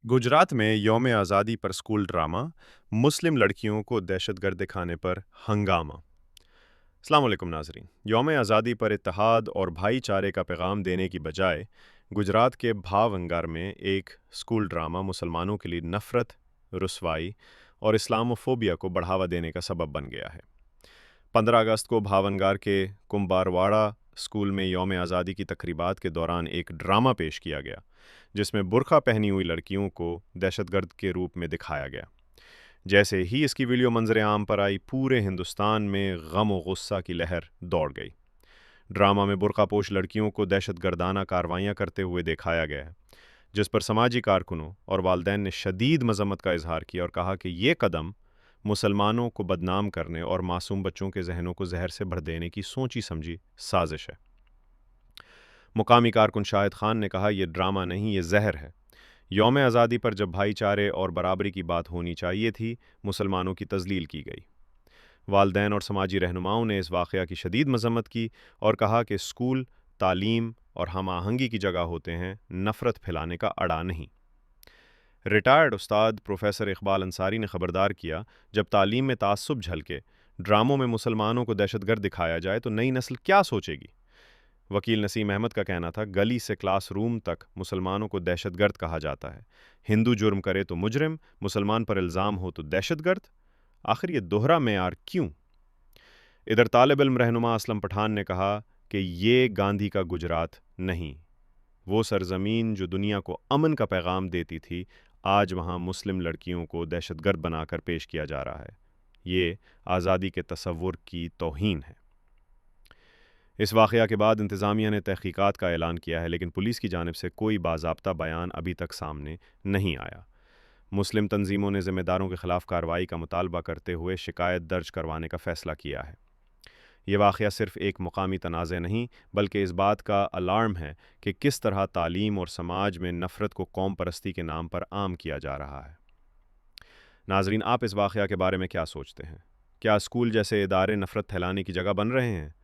गुजरात में यौम आज़ादी पर स्कूल ड्रामा, मुस्लिम लड़कियों को दहशतगर्द दिखाने पर हंगामा। अस्सलाम वालेकुम नाज़रीन। यौम आज़ादी पर इत्तेहाद और भाईचारे का पैगाम देने की बजाय गुजरात के भावनगर में एक स्कूल ड्रामा मुसलमानों के लिए नफ़रत, रुसवाई और इस्लामोफोबिया को बढ़ावा देने का सबब बन गया है। 15 अगस्त को भावनगर के कुंबारवाड़ा स्कूल में यौम आज़ादी की तकरीबात के दौरान एक ड्रामा पेश किया गया, जिसमें बुर्का पहनी हुई लड़कियों को दहशतगर्द के रूप में दिखाया गया। जैसे ही इसकी वीडियो मंजर आम पर आई, पूरे हिंदुस्तान में गम और गुस्सा की लहर दौड़ गई। ड्रामा में बुर्कापोश लड़कियों को दहशतगर्दाना कार्रवाइयाँ करते हुए दिखाया गया है, जिस पर समाजी कारकुनों और वालदैन ने शदीद मजम्मत का इजहार किया और कहा कि ये कदम मुसलमानों को बदनाम करने और मासूम बच्चों के जहनों को जहर से भर देने की सोची समझी साजिश है। मुकामी कारकुन शाहिद खान ने कहा, यह ड्रामा नहीं, ये जहर है। यौम आज़ादी पर जब भाईचारे और बराबरी की बात होनी चाहिए थी, मुसलमानों की तजलील की गई। वालदैन और समाजी रहनुमाओं ने इस वाक़या की शदीद मजम्मत की और कहा कि स्कूल तालीम और हम आहंगी की जगह होते हैं, नफ़रत फैलाने का अड़ा नहीं। रिटायर्ड उस्ताद प्रोफेसर इकबाल अंसारी ने खबरदार किया, जब तालीम में तासुब झलके, ड्रामों में मुसलमानों को दहशतगर्द दिखाया जाए तो नई नस्ल क्या सोचेगी। वकील नसीम अहमद का कहना था, गली से क्लास रूम तक मुसलमानों को दहशतगर्द कहा जाता है। हिंदू जुर्म करे तो मुजरिम, मुसलमान पर इल्ज़ाम हो तो दहशतगर्द। आखिर ये दोहरा मेयार क्यों? इधर तालिब इल्म रहनुमा असलम पठान ने कहा कि ये गांधी का गुजरात नहीं, वो सरजमीन जो दुनिया को अमन का पैगाम देती थी, आज वहाँ मुस्लिम लड़कियों को दहशतगर्द बनाकर पेश किया जा रहा है। ये आज़ादी के तसव्वुर की तौहीन है। इस वाक़या के बाद इंतज़ामिया ने तहक़ीक़ात का ऐलान किया है, लेकिन पुलिस की जानिब से कोई बाज़ाब्ता बयान अभी तक सामने नहीं आया। मुस्लिम तंजीमों ने ज़िम्मेदारों के ख़िलाफ़ कार्रवाई का मुतालबा करते हुए शिकायत दर्ज करवाने का फ़ैसला किया है। ये वाक़या सिर्फ़ एक मुकामी तनाज़े नहीं, बल्कि इस बात का अलार्म है कि किस तरह तालीम और समाज में नफ़रत को कौम परस्ती के नाम पर आम किया जा रहा है। नाज़रीन, आप इस वाक़या के बारे में क्या सोचते हैं? क्या स्कूल जैसे इदारे नफ़रत फैलाने की जगह बन रहे हैं?